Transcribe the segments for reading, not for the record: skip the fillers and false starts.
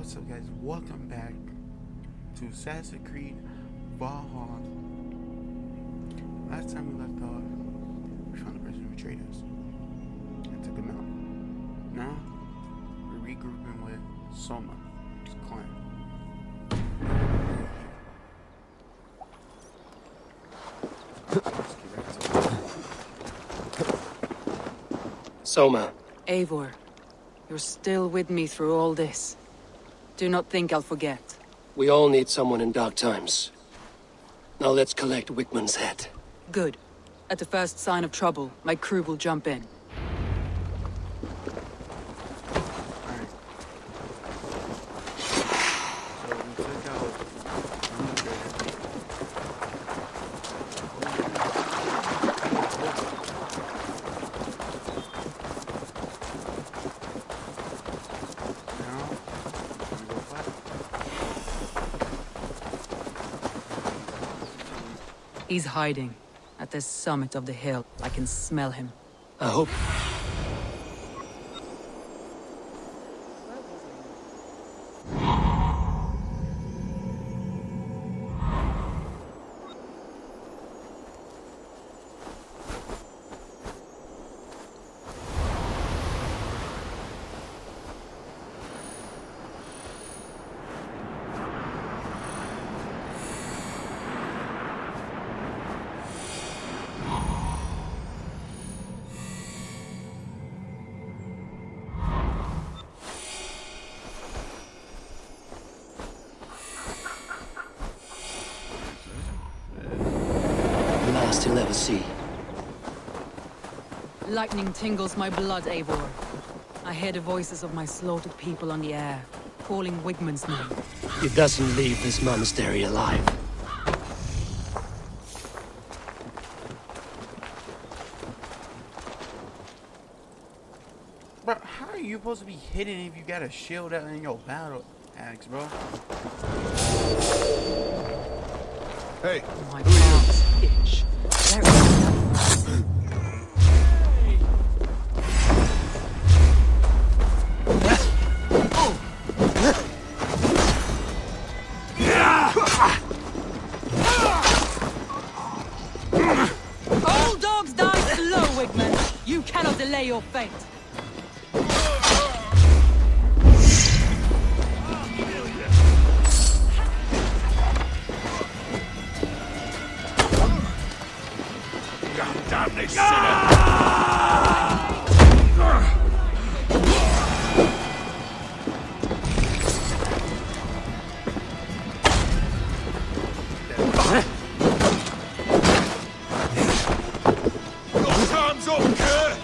what's up, guys? Welcome back to Assassin's Creed Valhalla. Last time we left off, we found the person who betrayed us and took him out. Now, we're regrouping with Soma, his clan. Let's get back to it. Soma. Eivor, you're still with me through all this. Do not think I'll forget. We all need someone in dark times. Now let's collect Wickman's head. Good. At the first sign of trouble, my crew will jump in. Alright. So we took out He's hiding. At the summit of the hill. I can smell him. I hope... last he'll ever see. Lightning tingles my blood, Eivor. I hear the voices of my slaughtered people on the air, calling Wigmund's name. He doesn't leave this monastery alive. Bro, how are you supposed to be hidden if you got a shield out in your battle axe, bro? Hey, My arms itch. There it is. All dogs die slow, Wigmund. You cannot delay your fate. damn this sinner! Your time's up, Kerr!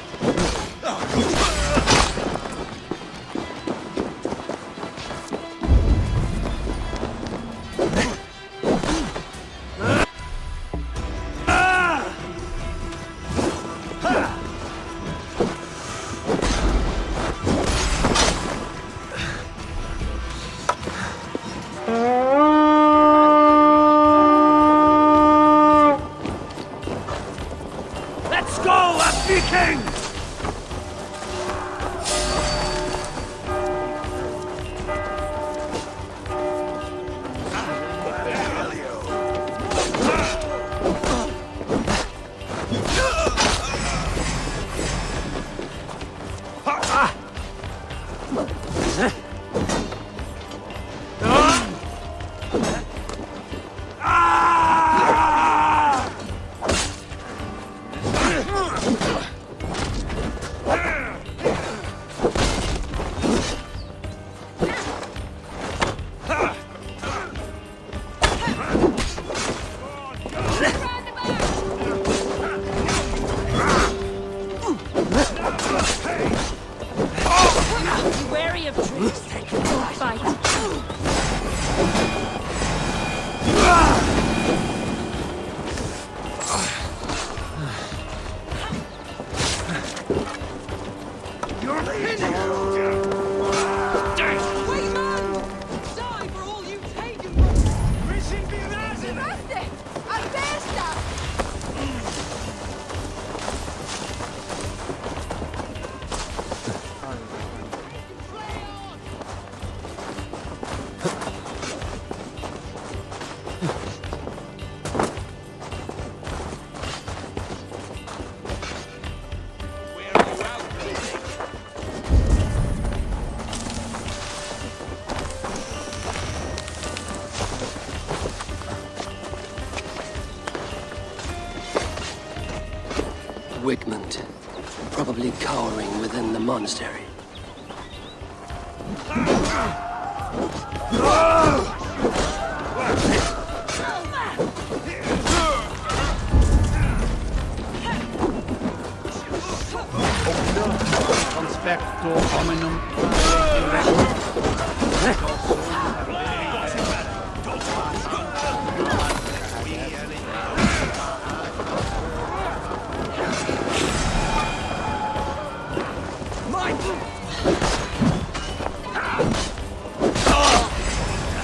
Let's go, Viking! Wary of trees. Fight. You're leaving! Wait, man! Die for all you've taken from me! Mission Virage! Basta! A festa! Wigmund, probably cowering within the monastery. Conspector hominum.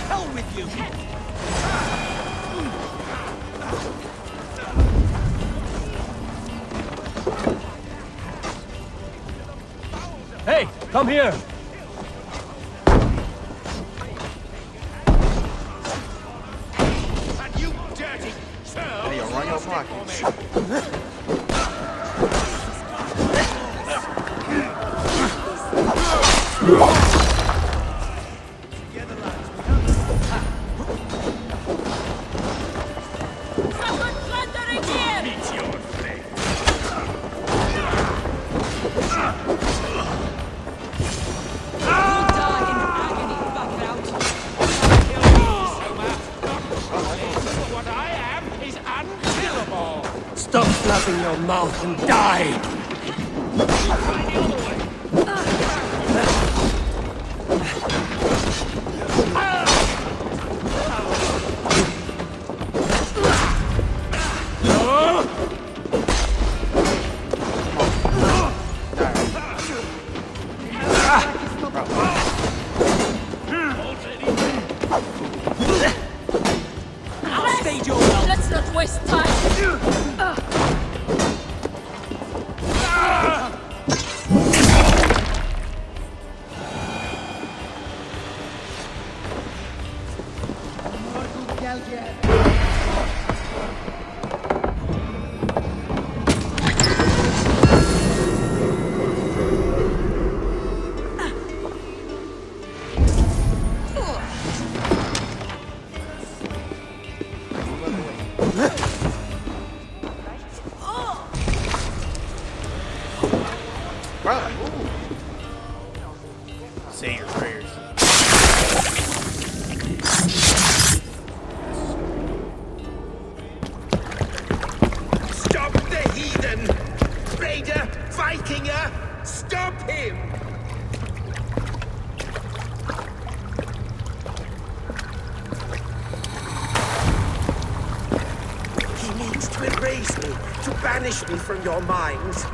Hell with you! Hey, come here! And you dirty churl! Hey, run your pockets. Meet your fate! What I am is unkillable! Stop flapping your mouth and die! Let's not waste time. Brother, say your prayers. Stop the heathen! Raider! Vikinger! Stop him! He means to erase me, to banish me from your minds.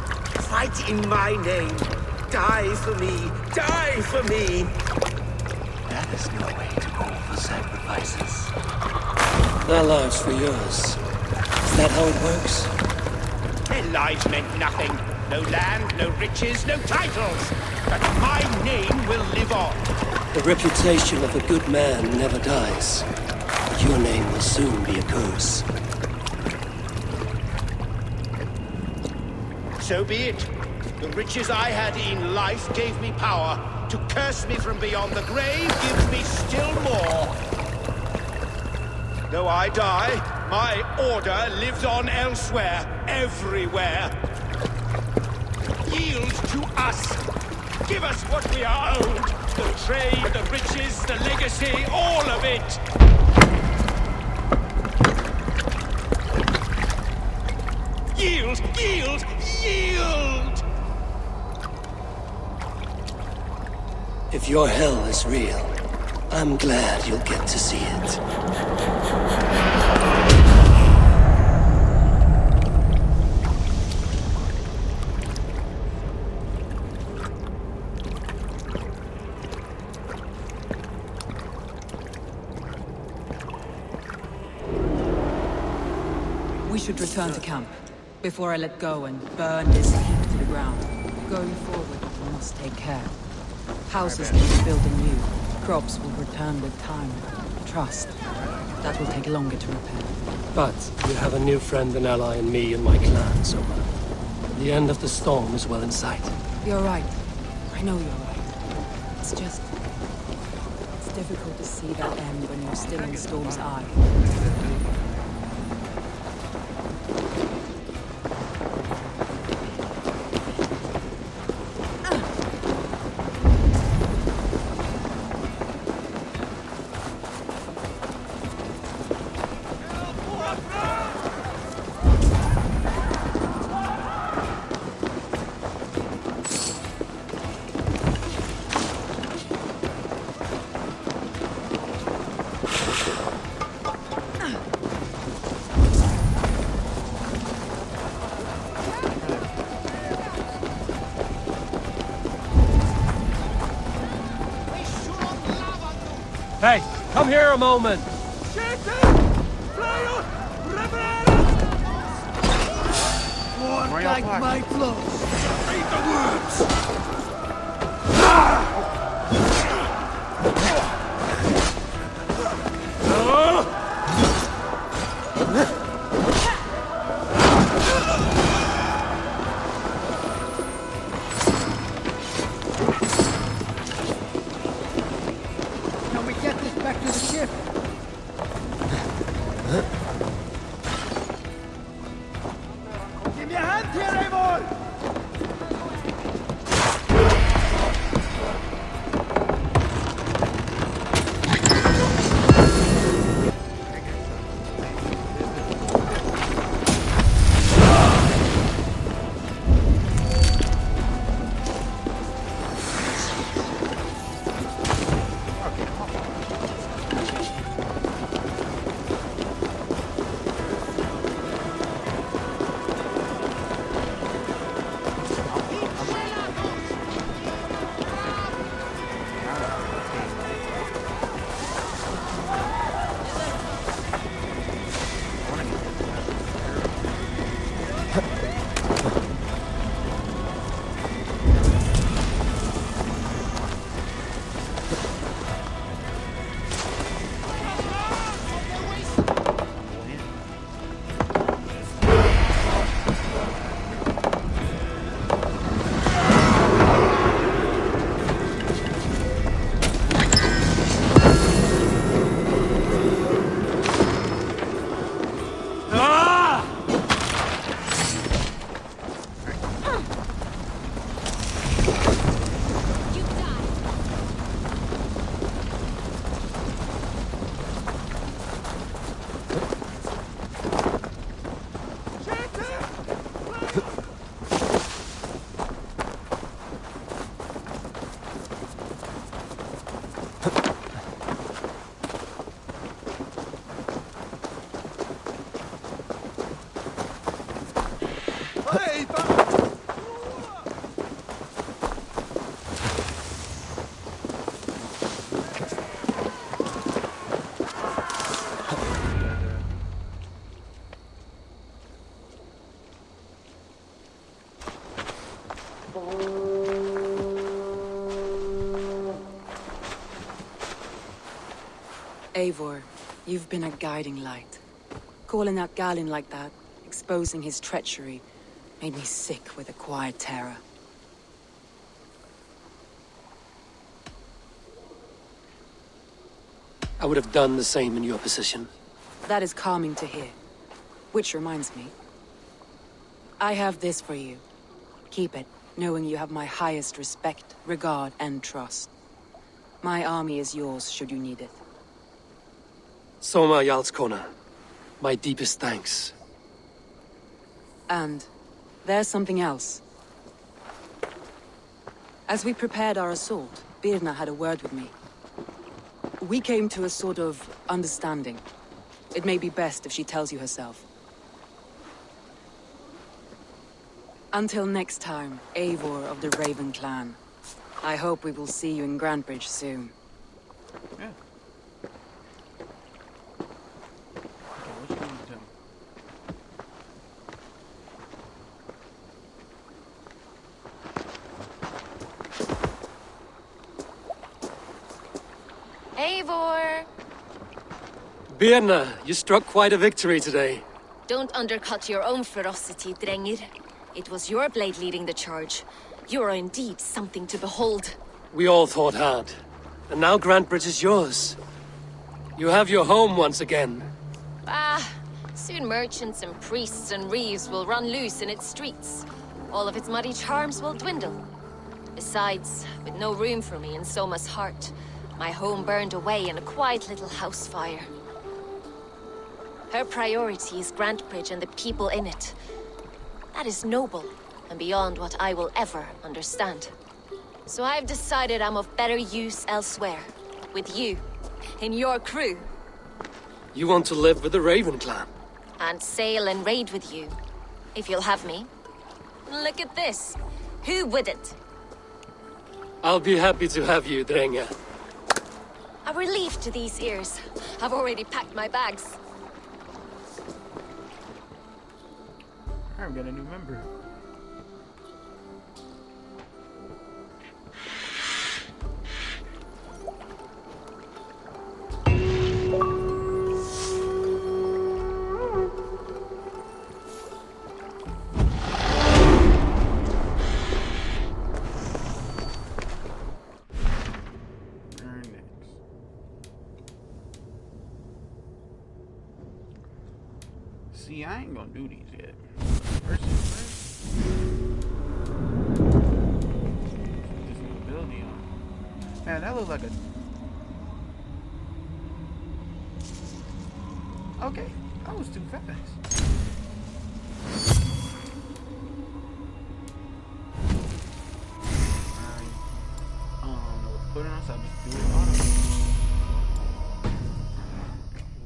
Fight in my name. Die for me. Die for me. That is no way to go for sacrifices. Their lives for yours. Is that how it works? Their lives meant nothing. No land, no riches, no titles. But my name will live on. The reputation of a good man never dies. But your name will soon be a curse. So be it. The riches I had in life gave me power. To curse me from beyond the grave gives me still more. Though I die, my order lives on elsewhere, everywhere. Yield to us. Give us what we are owed. The trade, the riches, the legacy, all of it. Yield! Yield! Yield! If your hell is real, I'm glad you'll get to see it. We should return to camp before I let go and burn this heap to the ground. Going forward, we must take care. Houses need to be built anew. Crops will return with time. Trust. That will take longer to repair. But you have a new friend and ally in me and my clan, Soma. The end of the storm is well in sight. You're right. I know you're right. It's just... it's difficult to see that end when you're still in Storm's eye. Hey, come here a moment. Where y'all parked? Read the words! Can we get this back to the ship? Give me a hand here, Eivor! Eivor, you've been a guiding light. Calling out Galinn like that, exposing his treachery, made me sick with a quiet terror. I would have done the same in your position. That is calming to hear. Which reminds me. I have this for you. Keep it, knowing you have my highest respect, regard, and trust. My army is yours should you need it. Soma Jarlskona, my deepest thanks. And there's something else. As we prepared our assault, Birna had a word with me. We came to a sort of understanding. It may be best if she tells you herself. Until next time, Eivor of the Raven Clan. I hope we will see you in Grantebridge soon. Yeah. Okay, what you gonna do? Eivor! Birna, you struck quite a victory today. Don't undercut your own ferocity, Drengir. It was your blade leading the charge. You are indeed something to behold. We all fought hard. And now Grantebridge is yours. You have your home once again. Soon merchants and priests and reeves will run loose in its streets. All of its muddy charms will dwindle. Besides, with no room for me in Soma's heart, my home burned away in a quiet little house fire. Her priority is Grantebridge and the people in it. That is noble, and beyond what I will ever understand. So I've decided I'm of better use elsewhere. With you. In your crew. You want to live with the Raven Clan? And sail and raid with you. If you'll have me. Look at this. Who wouldn't? I'll be happy to have you, Drenge. A relief to these ears. I've already packed my bags. Alright, we got a new member. See, I ain't gonna do these yet. First things first. Put this new ability on. Man, that looks like a. Okay, that was too fast. I don't know what to put it on, so I just do it auto.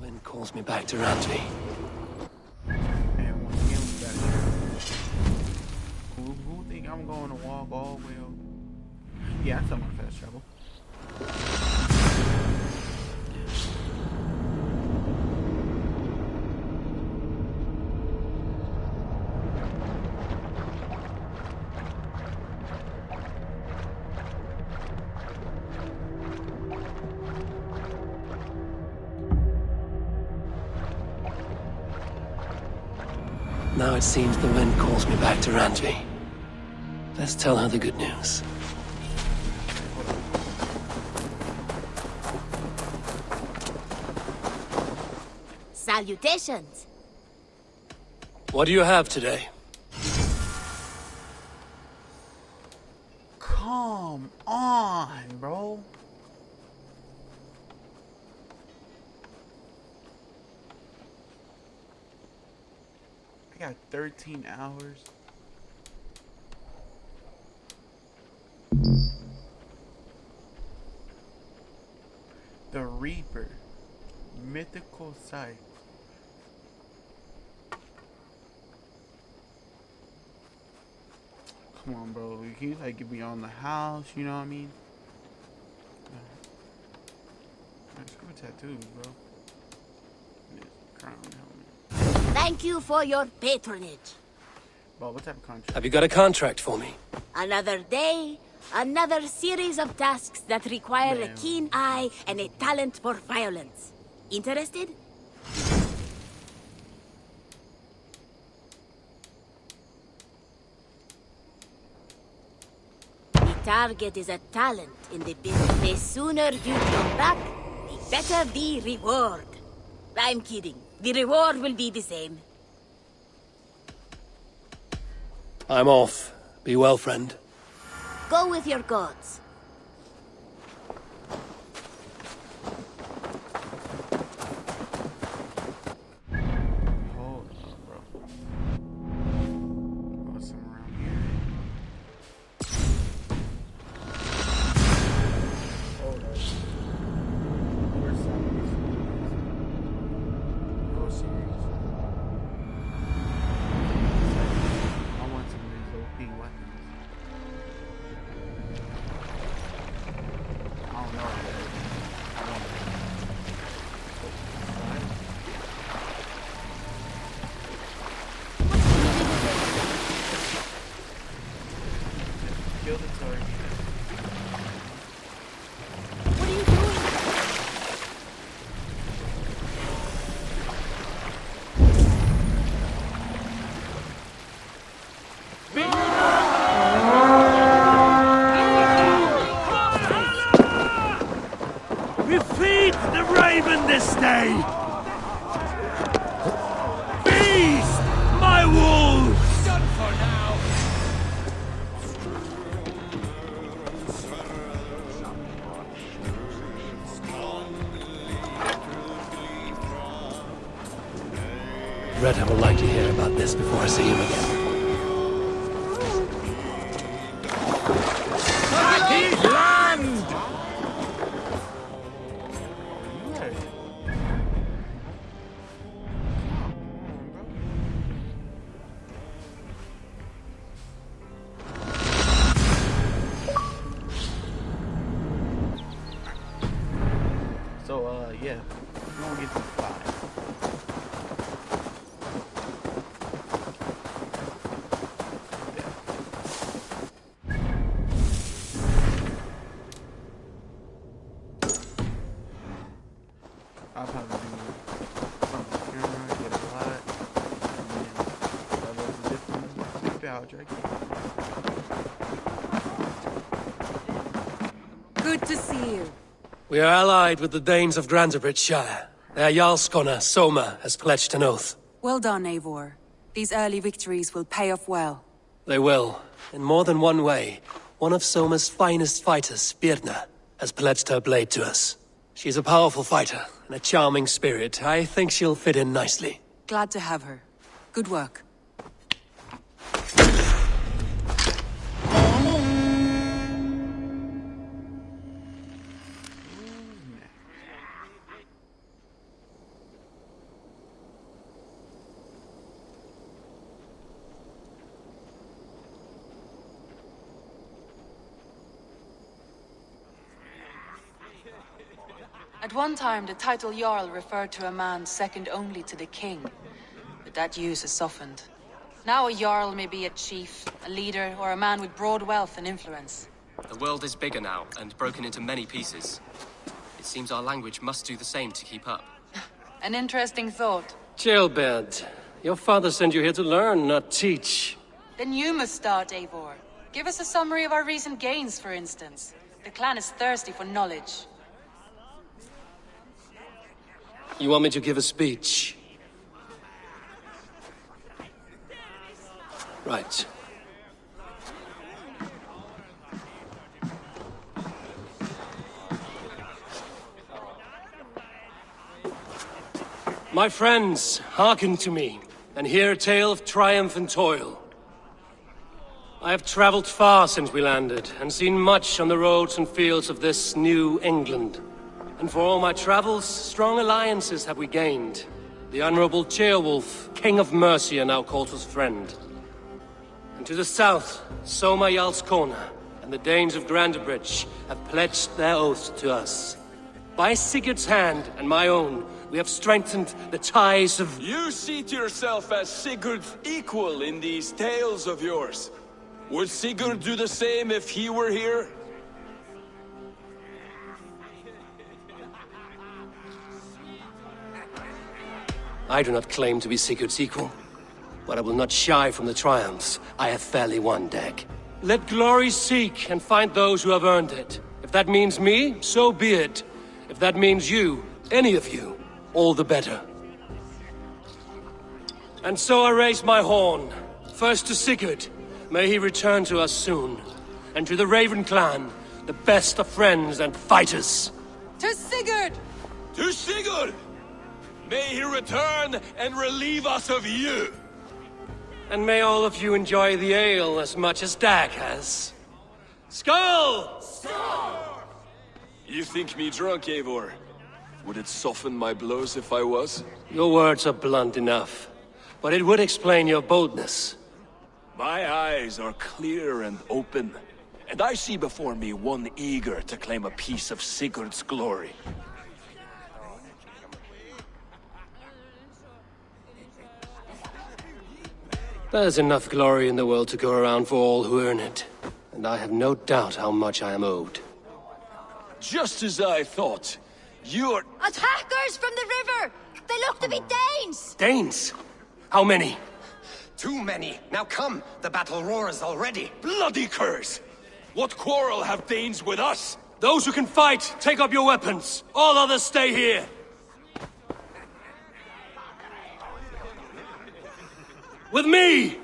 Wind calls me back to Randvi. And once again, we got it. Who think I'm going to walk all the way over? Yeah, I'm talking about fast travel. Now it seems the wind calls me back to Randvi. Let's tell her the good news. Salutations. What do you have today? Come on, bro. I got 13 hours. The Reaper. Mythical sight. Come on, bro. You can like get me on the house, you know what I mean? Screw tattoos, bro. This crown helmet. Thank you for your patronage. Bro, what type of contract? Have you got a contract for me? Another day, another series of tasks that require a Damn. keen eye and a talent for violence. Interested? The target is a talent in the business. The sooner you come back, the better the reward. I'm kidding. The reward will be the same. I'm off. Be well, friend. Go with your gods. Hold up, bro. Oh, somewhere around here. Hold up. Where's some of these? Oh, serious. I want some of these OP weapons. I don't know. I want it. Kill the target. What are you doing? We feed the raven this day! Feast, my wolves! Done for now! Retta will like to hear about this before I see him again. Land! Yeah. So, yeah. We're gonna get to 5. I'll probably do from the camera, get a lot, and then level up a different. Keep it out, Drake. Good to see you. We are allied with the Danes of Grantebridge Shire. Their Jarlskona, Soma, has pledged an oath. Well done, Eivor. These early victories will pay off well. They will, in more than one way. One of Soma's finest fighters, Birna, has pledged her blade to us. She's a powerful fighter and a charming spirit. I think she'll fit in nicely. Glad to have her. Good work. At one time, the title Jarl referred to a man second only to the king. But that use has softened. Now a Jarl may be a chief, a leader, or a man with broad wealth and influence. The world is bigger now, and broken into many pieces. It seems our language must do the same to keep up. An interesting thought. Ceolbert, your father sent you here to learn, not teach. Then you must start, Eivor. Give us a summary of our recent gains, for instance. The clan is thirsty for knowledge. You want me to give a speech? Right. My friends, hearken to me, and hear a tale of triumph and toil. I have traveled far since we landed, and seen much on the roads and fields of this new England. And for all my travels, strong alliances have we gained. The Honorable Ceolwulf, King of Mercia, now calls us friend. And to the south, Soma Jarlskona and the Danes of Grantebridge have pledged their oath to us. By Sigurd's hand and my own, we have strengthened the ties of... You see to yourself as Sigurd's equal in these tales of yours. Would Sigurd do the same if he were here? I do not claim to be Sigurd's equal, but I will not shy from the triumphs I have fairly won, Dag. Let glory seek and find those who have earned it. If that means me, so be it. If that means you, any of you, all the better. And so I raise my horn. First to Sigurd, may he return to us soon. And to the Raven clan, the best of friends and fighters. To Sigurd! To Sigurd! May he return and relieve us of you! And may all of you enjoy the ale as much as Dag has. Skull! You think me drunk, Eivor? Would it soften my blows if I was? Your words are blunt enough, but it would explain your boldness. My eyes are clear and open, and I see before me one eager to claim a piece of Sigurd's glory. There's enough glory in the world to go around for all who earn it, and I have no doubt how much I am owed. Just as I thought. You're... Attackers from the river! They look to be Danes! Danes? How many? Too many. Now come, the battle roars already. bloody curse! What quarrel have Danes with us? Those who can fight, take up your weapons. All others stay here. With me!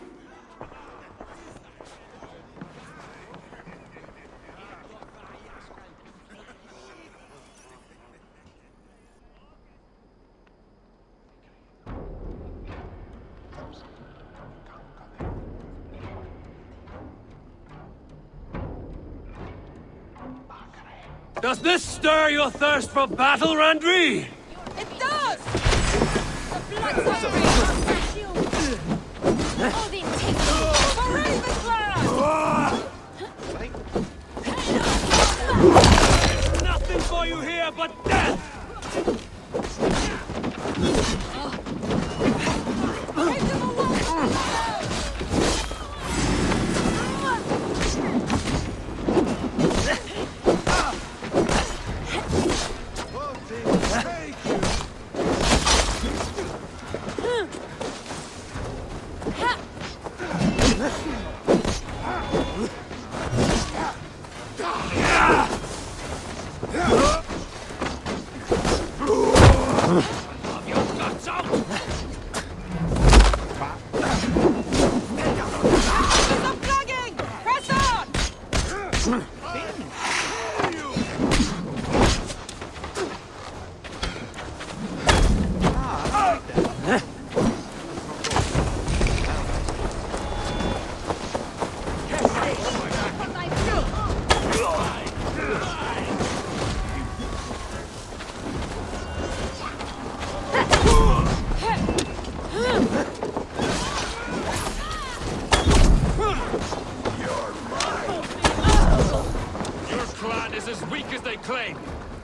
Does this stir your thirst for battle, Randri? It does! The blood's hungry! Odin, take me! For Ravenclaw! Nothing for you here but death!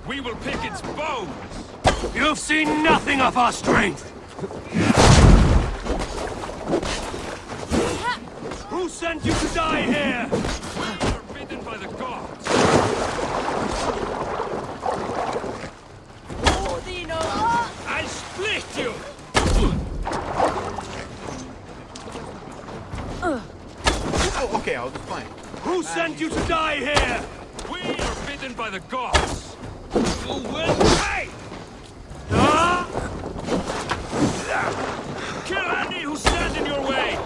We will pick its bones! You've seen nothing of our strength! Who sent you to die here? We were forbidden by the gods! I'll split you! Oh, okay, I was just playing. Who sent you to die here? We are bidden by the gods! You will pay! Ah! Kill any who stand in your way!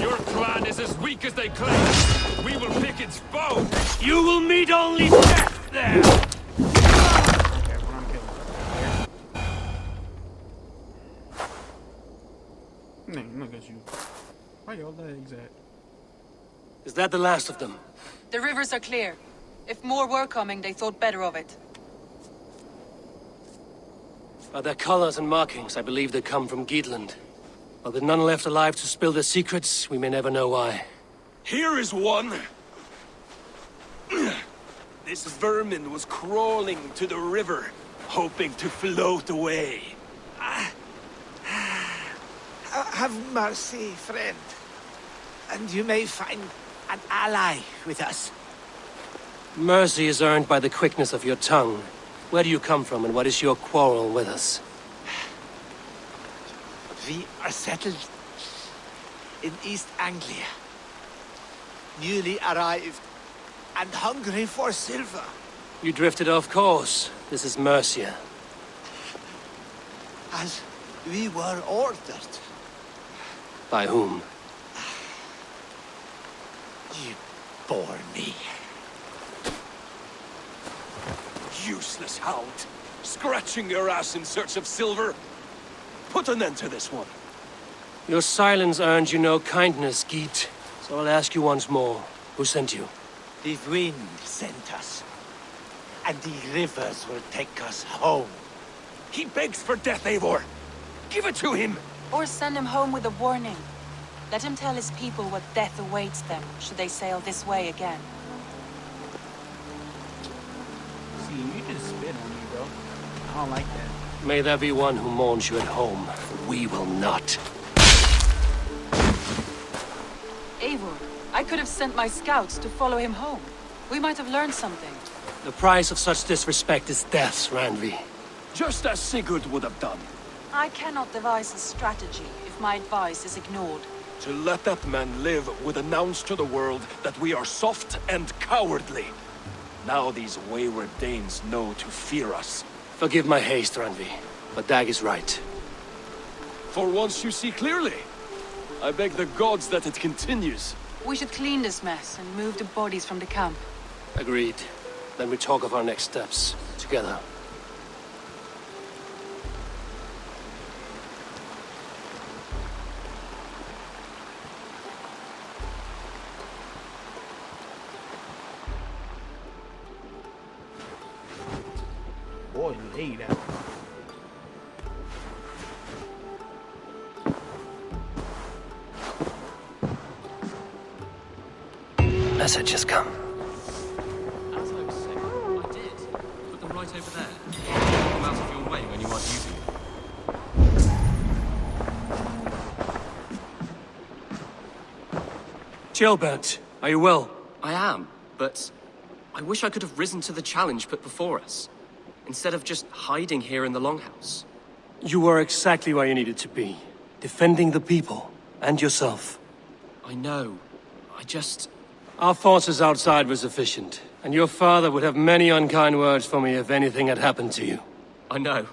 Your clan is as weak as they claim. We will pick its bones. You will meet only death there! Look at you. Why your legs at? Is that the last of them? The rivers are clear. If more were coming, they thought better of it. By their colors and markings, I believe they come from Geatland. But with none left alive to spill their secrets, we may never know why. Here is one. This vermin was crawling to the river, hoping to float away. Have mercy, friend. And you may find an ally with us. Mercy is earned by the quickness of your tongue. Where do you come from, and what is your quarrel with us? We are settled in East Anglia. Newly arrived and hungry for silver. You drifted off course. This is Mercia. As we were ordered. By whom? You bore me. Useless hound. Scratching your ass in search of silver. Put an end to this one. Your silence earned you no kindness, Geet. So I'll ask you once more. Who sent you? The wind sent us. And the rivers will take us home. He begs for death, Eivor. Give it to him! Or send him home with a warning. Let him tell his people what death awaits them, should they sail this way again. See, you just spit on me, bro. I don't like that. May there be one who mourns you at home. We will not. Eivor, I could have sent my scouts to follow him home. We might have learned something. The price of such disrespect is death, Randvi. Just as Sigurd would have done. I cannot devise a strategy if my advice is ignored. To let that man live would announce to the world that we are soft and cowardly. Now these wayward Danes know to fear us. Forgive my haste, Randvi, but Dag is right. For once you see clearly. I beg the gods that it continues. We should clean this mess and move the bodies from the camp. Agreed. Then we talk of our next steps, together. Boy, you ate that. message has come. As I was saying, I did. Put them right over there. Get them out of your way when you aren't using them. Gilbert, are you well? I am, but I wish I could have risen to the challenge put before us, instead of just hiding here in the Longhouse. You were exactly where you needed to be. Defending the people, and yourself. I know. I just... Our forces outside were sufficient, and your father would have many unkind words for me if anything had happened to you. I know.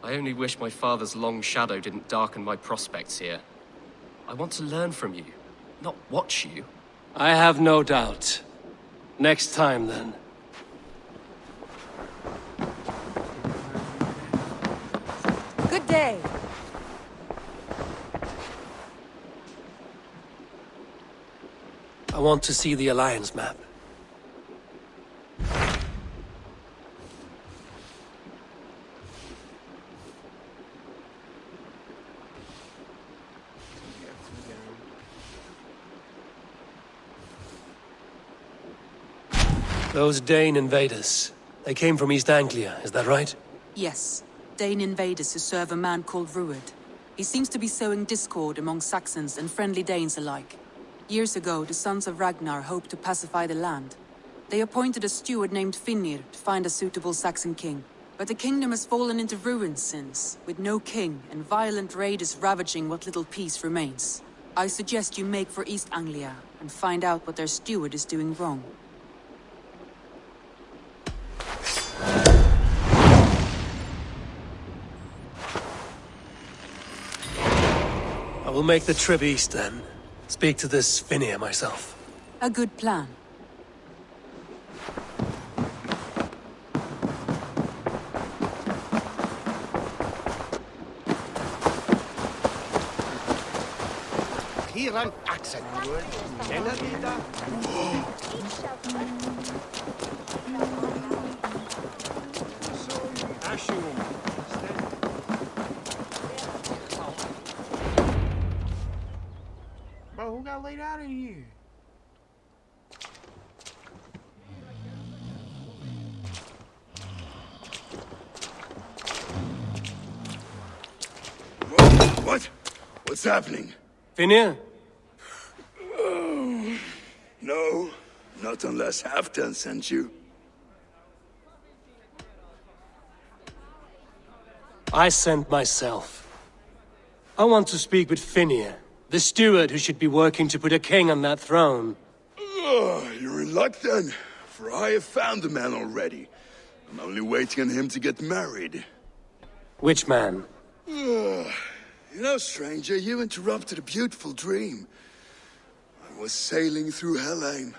I only wish my father's long shadow didn't darken my prospects here. I want to learn from you, not watch you. I have no doubt. Next time, then. Good day. I want to see the Alliance map. Those Dane invaders, they came from East Anglia, is that right? Yes. Dane invaders who serve a man called Rued. He seems to be sowing discord among Saxons and friendly Danes alike. Years ago, the Sons of Ragnar hoped to pacify the land. They appointed a steward named Finnir to find a suitable Saxon king. But the kingdom has fallen into ruins since, with no king and violent raiders ravaging what little peace remains. I suggest you make for East Anglia and find out what their steward is doing wrong. I will make the trip east then. Speak to this Finnir myself. A good plan. Hier an Axel. Bro, who got laid out in here? What? What's happening? Finnir? No, not unless Halfdan sent you. I sent myself. I want to speak with Finnir, the steward who should be working to put a king on that throne. You're in luck then, for I have found the man already. I'm only waiting on him to get married. Which man? You know, stranger, you interrupted a beautiful dream. I was sailing through Helheim,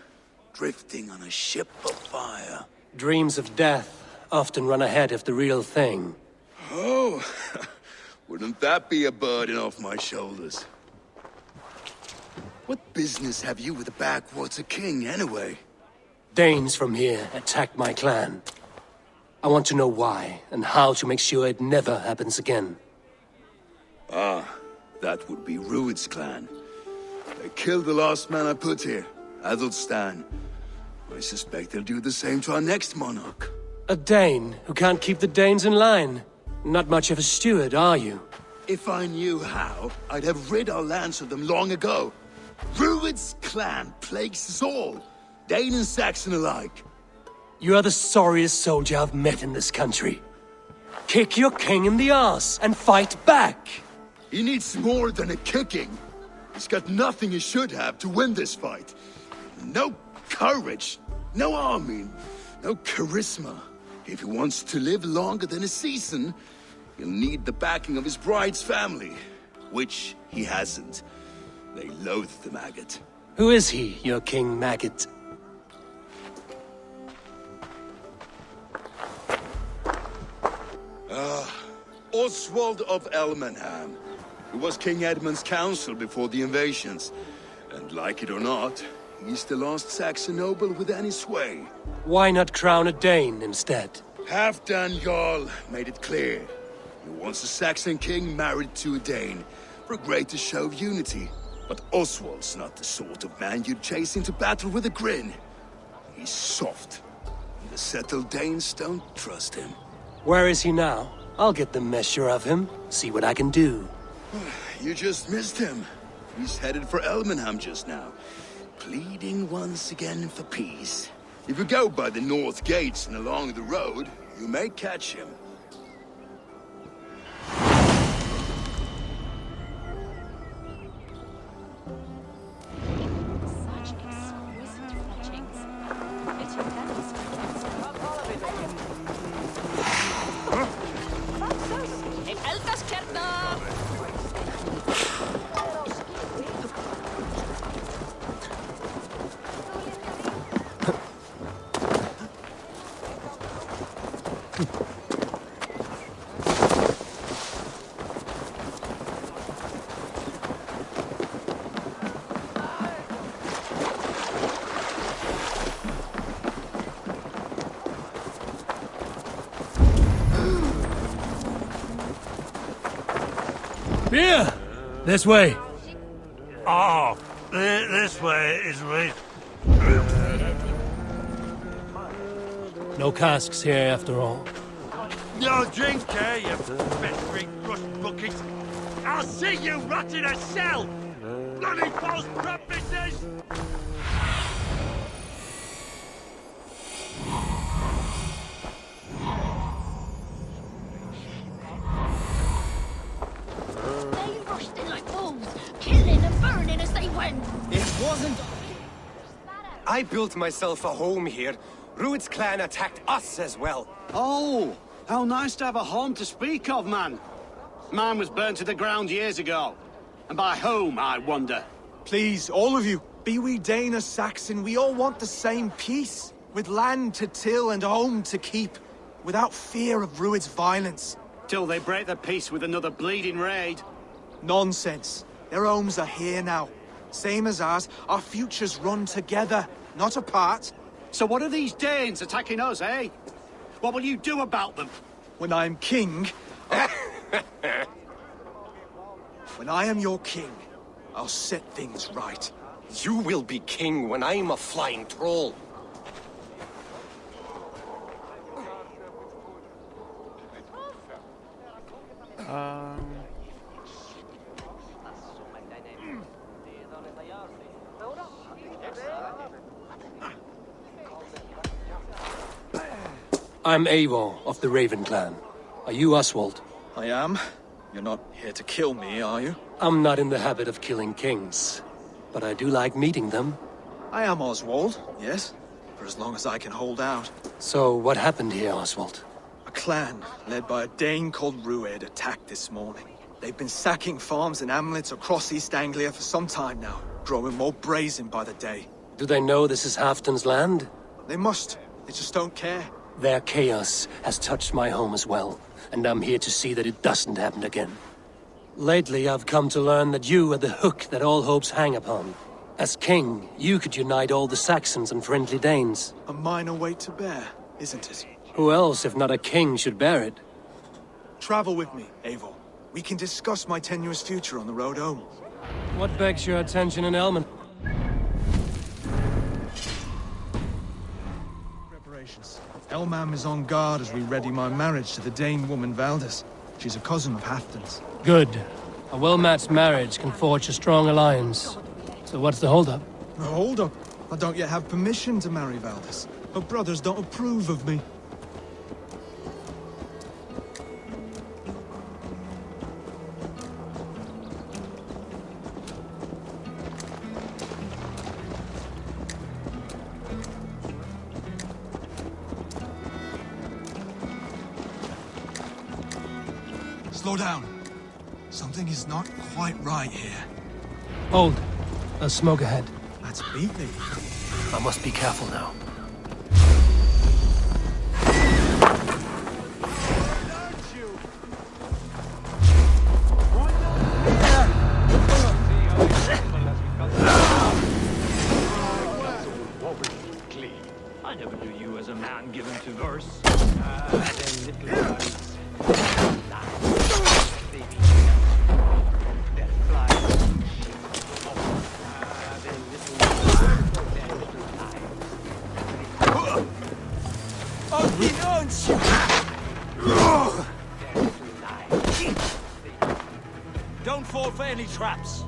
drifting on a ship of fire. Dreams of death often run ahead of the real thing. Oh, wouldn't that be a burden off my shoulders? What business have you with the Backwater King, anyway? Danes from here attacked my clan. I want to know why, and how to make sure it never happens again. Ah, that would be Rued's clan. They killed the last man I put here, Athelstan. I suspect they'll do the same to our next monarch. A Dane who can't keep the Danes in line. Not much of a steward, are you? If I knew how, I'd have rid our lands of them long ago. Rued's clan plagues us all, Dane and Saxon alike. You are the sorriest soldier I've met in this country. Kick your king in the arse and fight back! He needs more than a kicking. He's got nothing he should have to win this fight. No courage, no army, no charisma. If he wants to live longer than a season, he'll need the backing of his bride's family, which he hasn't. They loathe the maggot. Who is he, your King Maggot? Oswald of Elmenham. He was King Edmund's counsel before the invasions. And like it or not, he's the last Saxon noble with any sway. Why not crown a Dane instead? Halfdan Jarl made it clear. He wants a Saxon king married to a Dane, for a greater show of unity. But Oswald's not the sort of man you'd chase into battle with a grin. He's soft. The settled Danes don't trust him. Where is he now? I'll get the measure of him, see what I can do. You just missed him. He's headed for Elmenham just now, pleading once again for peace. If you go by the north gates and along the road, you may catch him. Here! This way. Oh, this way is right. No casks here after all. No drink, eh, you festering rust bucket? I'll see you rot in a cell! Bloody false promises! I built myself a home here. Rued's clan attacked us as well. Oh, how nice to have a home to speak of, man. Mine was burnt to the ground years ago. And by whom, I wonder? Please, all of you, be we Dane or Saxon, we all want the same peace. With land to till and home to keep. Without fear of Rued's violence. Till they break the peace with another bleeding raid. Nonsense. Their homes are here now. Same as ours, our futures run together, not apart. So what are these Danes attacking us, eh? What will you do about them? When I am king... When I am your king, I'll set things right. You will be king when I'm a flying troll. I'm Eivor of the Raven Clan. Are you Oswald? I am. You're not here to kill me, are you? I'm not in the habit of killing kings, but I do like meeting them. I am Oswald, yes. For as long as I can hold out. So, what happened here, Oswald? A clan, led by a Dane called Rued, attacked this morning. They've been sacking farms and hamlets across East Anglia for some time now, growing more brazen by the day. Do they know this is Halfdan's land? They must. They just don't care. Their chaos has touched my home as well, and I'm here to see that it doesn't happen again. Lately, I've come to learn that you are the hook that all hopes hang upon. As king, you could unite all the Saxons and friendly Danes. A minor weight to bear, isn't it? Who else, if not a king, should bear it? Travel with me, Eivor. We can discuss my tenuous future on the road home. What begs your attention in Elmen? Preparations. Elmam is on guard as we ready my marriage to the Dane woman Valdis. She's a cousin of Halfdan's. Good. A well-matched marriage can forge a strong alliance. So what's the holdup? No, hold up. I don't yet have permission to marry Valdis. Her brothers don't approve of me. Slow down. Something is not quite right here. Hold. There's smoke ahead. That's Beatley. I must be careful now. I never knew you as a man given to verse. He owns you! Don't fall for any traps.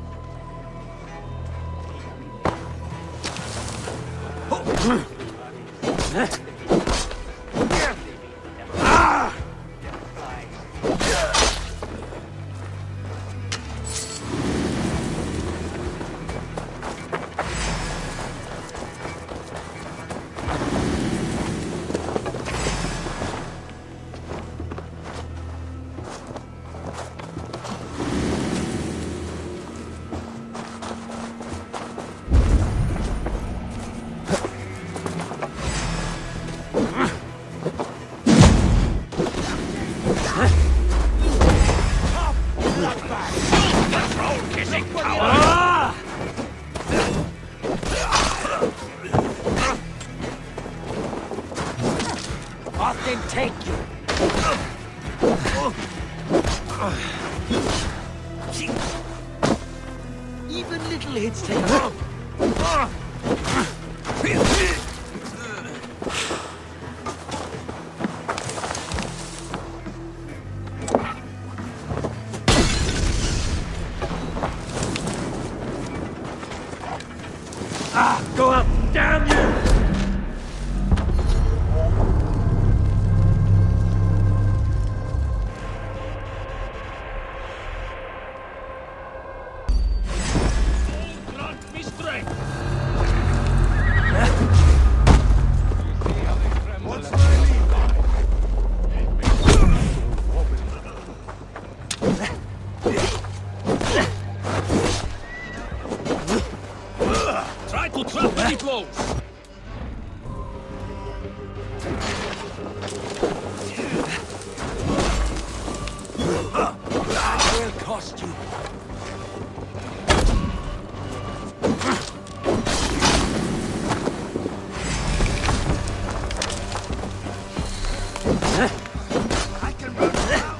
Then take you. Even little hits take off. Go up! Damn you! Try to trap any blows! That will cost you. I can run around.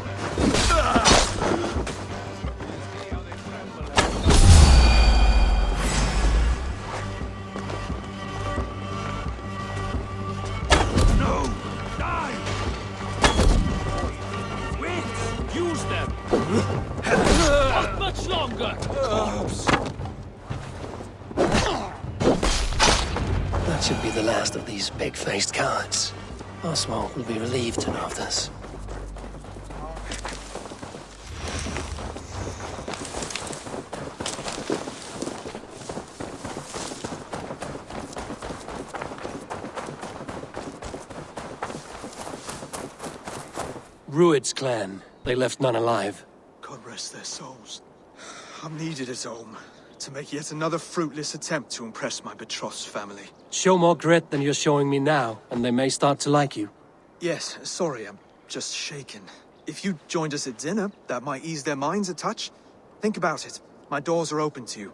Use them! Not much longer! That should be the last of these big-faced cowards. Oswald will be relieved to know of this. Rued's clan. They left none alive. God rest their souls. I'm needed at home to make yet another fruitless attempt to impress my betrothed family. Show more grit than you're showing me now, and they may start to like you. Yes, sorry, I'm just shaken. If you joined us at dinner, that might ease their minds a touch. Think about it. My doors are open to you.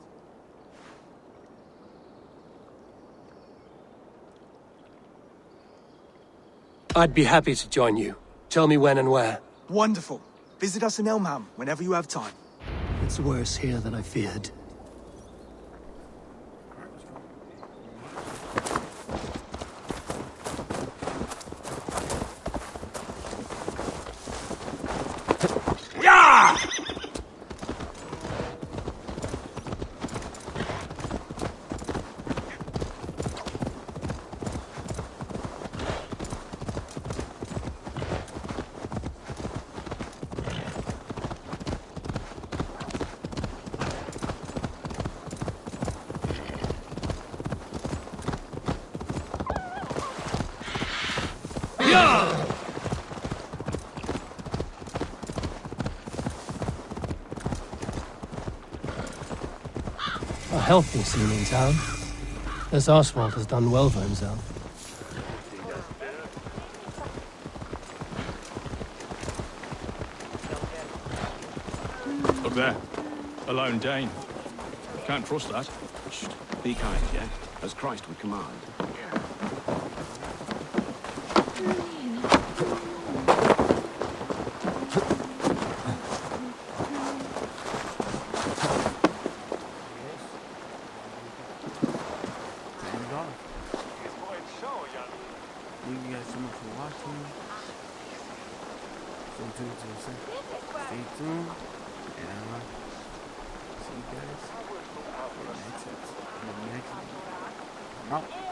I'd be happy to join you. Tell me when and where. Wonderful. Visit us in Elmham whenever you have time. It's worse here than I feared. A healthy scene in town. This Oswald has done well for himself. Look there. A lone Dane. Can't trust that. Shh. Be kind, yeah? As Christ would command. Thank you guys so much for watching. Stay tuned to the Stay tuned. And see you guys in the next episode. I'm out.